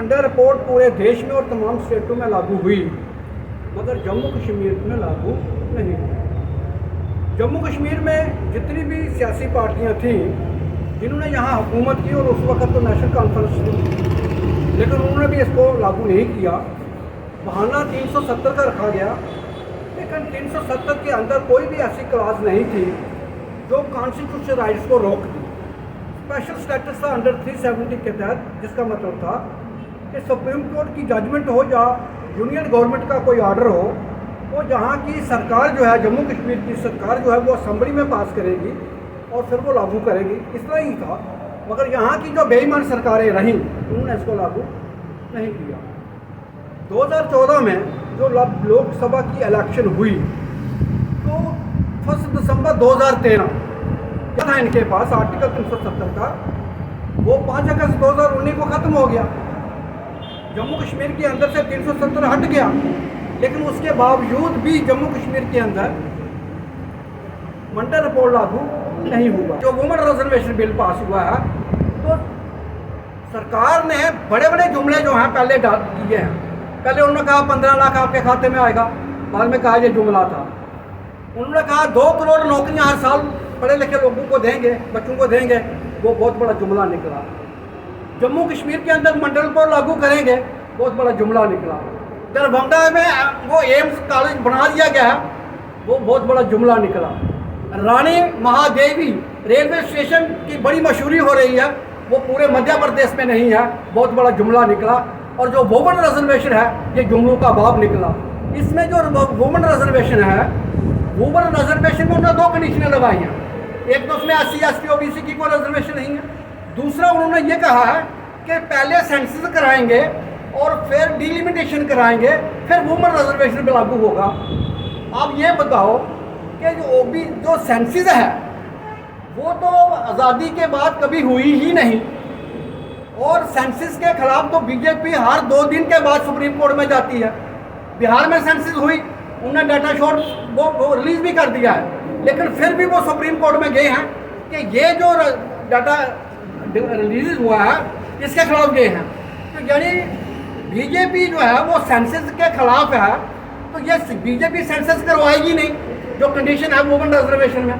मंडल report पूरे देश में और तमाम स्टेटों में लागू हुई, मगर जम्मू कश्मीर में लागू नहीं हुई। जम्मू कश्मीर में जितनी भी सियासी पार्टियां थीं जिन्होंने यहाँ हुकूमत की, और उस वक्त तो नेशनल कॉन्फ्रेंस थी, लेकिन उन्होंने भी इसको लागू नहीं किया। बहाना 370 का रखा गया, लेकिन 370 के अंदर कोई भी ऐसी क्लास नहीं थी जो कॉन्स्टिट्यूशनल राइट्स को रोक दी। स्पेशल स्टेटस था अंडर 370 के तहत, जिसका मतलब था कि सुप्रीम कोर्ट की जजमेंट हो या यूनियन गवर्नमेंट का कोई ऑर्डर हो, वो जहाँ की सरकार जो है, जम्मू कश्मीर की सरकार जो है, वो असेंबली में पास करेगी और फिर वो लागू करेगी। इस तरह ही था। मगर यहाँ की जो बेईमान सरकारें रहीं उन्होंने इसको लागू नहीं किया। 2014 में जो लोकसभा की इलेक्शन हुई तो 1 दिसंबर 2013 था इनके पास आर्टिकल 370 का, वो 5 अगस्त 2019 को ख़त्म हो गया। जम्मू कश्मीर के अंदर से 370 हट गया, लेकिन उसके बावजूद भी जम्मू कश्मीर के अंदर मंडल रिपोर्ट लागू नहीं हुआ। जो वुमेन रिजर्वेशन बिल पास हुआ है, तो सरकार ने बड़े बड़े जुमले जो हैं पहले किए हैं। पहले उन्होंने कहा 15 लाख आपके खाते में आएगा, बाद में कहा ये जुमला था। उन्होंने कहा 2 करोड़ नौकरियां हर साल पढ़े लिखे लोगों को देंगे, बच्चों को देंगे, वो बहुत बड़ा जुमला निकला। जम्मू कश्मीर के अंदर मंडल रिपोर्ट लागू करेंगे, बहुत बड़ा जुमला निकला। दरभंगा में वो एम्स कॉलेज बना दिया गया, वो बहुत बड़ा जुमला निकला। रानी महादेवी रेलवे स्टेशन की बड़ी मशहूरी हो रही है, वो पूरे मध्य प्रदेश में नहीं है, बहुत बड़ा जुमला निकला। और जो वुमेन रिजर्वेशन है, ये जुमलों का बाब निकला। इसमें जो वुमेन रिजर्वेशन है, वुमेन रिजर्वेशन में उन्होंने 2 कंडीशनें लगाई हैं। एक तो उसमें SC ST OBC की कोई रिजर्वेशन नहीं है। दूसरा उन्होंने ये कहा है कि पहले सेंसस कराएंगे और फिर डिलिमिटेशन कराएंगे, फिर वुमेन रिजर्वेशन पे लागू होगा। आप ये बताओ कि जो सेंसस है वो तो आज़ादी के बाद कभी हुई ही नहीं, और सेंसस के खिलाफ तो बीजेपी हर 2 दिन के बाद सुप्रीम कोर्ट में जाती है। बिहार में सेंसस हुई, उन्होंने डाटा शोट वो रिलीज भी कर दिया है, लेकिन फिर भी वो सुप्रीम कोर्ट में गए हैं कि ये जो डाटा रिलीज हुआ है इसके खिलाफ गए हैं। तो यानी बीजेपी जो है वो सेंसस के खिलाफ है, तो ये बीजेपी सेंसस करवाएगी नहीं। जो कंडीशन है वुमेन रिजर्वेशन में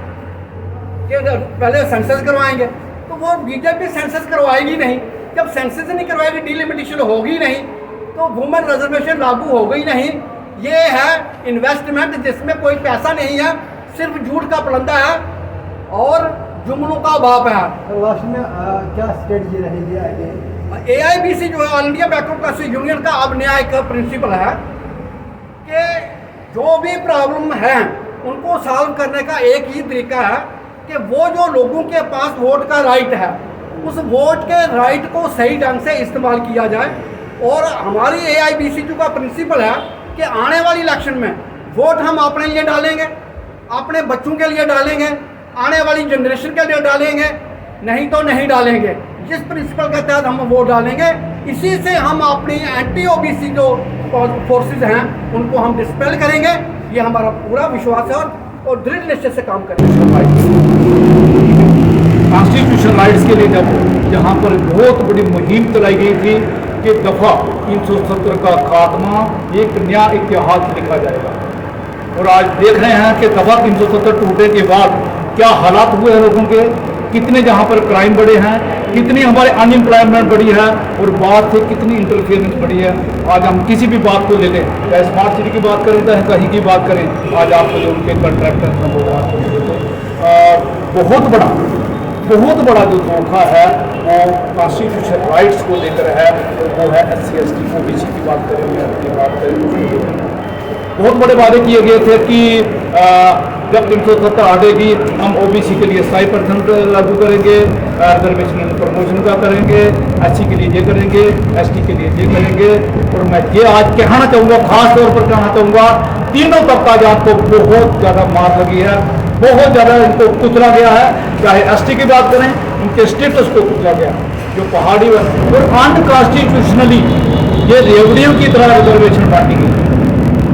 कि पहले सेंसस करवाएंगे, तो वो बीजेपी सेंसस करवाएगी नहीं। जब सेंसस नहीं करवाएगी, डिलिमिटेशन होगी नहीं, तो वुमेन रिजर्वेशन लागू हो गई नहीं। ये है इन्वेस्टमेंट जिसमें कोई पैसा नहीं है, सिर्फ झूठ का पलंदा है और जुमलों का बाप है। लास्ट में क्या स्ट्रेटजी रहेगी आगे? AIBC जो है, all India bankers council union का अब नया एक प्रिंसिपल है कि जो भी प्रॉब्लम है उनको सॉल्व करने का एक ही तरीका है कि वो जो लोगों के पास वोट का राइट है, उस वोट के राइट को सही ढंग से इस्तेमाल किया जाए। और हमारी AIBC का प्रिंसिपल है कि आने वाली इलेक्शन में वोट हम अपने लिए डालेंगे, अपने बच्चों के लिए डालेंगे, आने वाली जनरेशन के लिए डालेंगे, नहीं तो नहीं डालेंगे। जिस प्रिंसिपल के तहत हम वोट डालेंगे, इसी से हम अपनी एंटी OBC जो फोर्सेस हैं उनको हम डिस्पेल करेंगे। ये हमारा पूरा विश्वास है और दृढ़ निश्चय से काम करेंगे। कॉन्स्टिट्यूशनल राइट्स के लिए जब यहाँ पर बहुत बड़ी मुहिम चलाई गई थी कि दफ़ा 370 का खात्मा, एक नया इतिहास लिखा जाएगा। और आज देख रहे हैं कि दफ़ा 370 टूटने के बाद क्या हालात हुए हैं लोगों के, कितने जहाँ पर क्राइम बढ़े हैं, कितनी हमारे अनएम्प्लॉयमेंट बढ़ी है, और बात से कितनी इंटरफेरेंस बढ़ी है। आज हम किसी भी बात को ले लें, चाहे स्मार्ट सिटी की बात करें, चाहे कहीं की बात करें, आज आपको जो उनके कंट्रैक्टर हैं वो बात करें, बहुत बड़ा जो धोखा है वो कॉन्स्टिट्यूशनल राइट्स को लेकर है। वो है SC ST OBC की बात करें या अपनी बात करें। बहुत बड़े वादे किए गए थे कि जब 370 हटेगी हम OBC के लिए 100% लागू करेंगे, रिजर्वेशन प्रमोशन का करेंगे, SC के लिए ये करेंगे, ST के लिए ये करेंगे। और मैं ये आज कहना चाहूँगा, खास तौर पर कहना चाहूँगा, तीनों तबका जात को बहुत ज़्यादा मार लगी है, बहुत ज़्यादा इनको कुचला गया है। चाहे ST की बात करें, उनके स्टेटस को कुचला गया, जो पहाड़ी और अनकॉन्स्टिट्यूशनली ये रेवड़ियों की तरह रिजर्वेशन बांटी गई।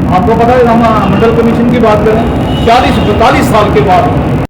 आपको पता है, हम मंडल कमीशन की बात करें, 40-42 साल के बाद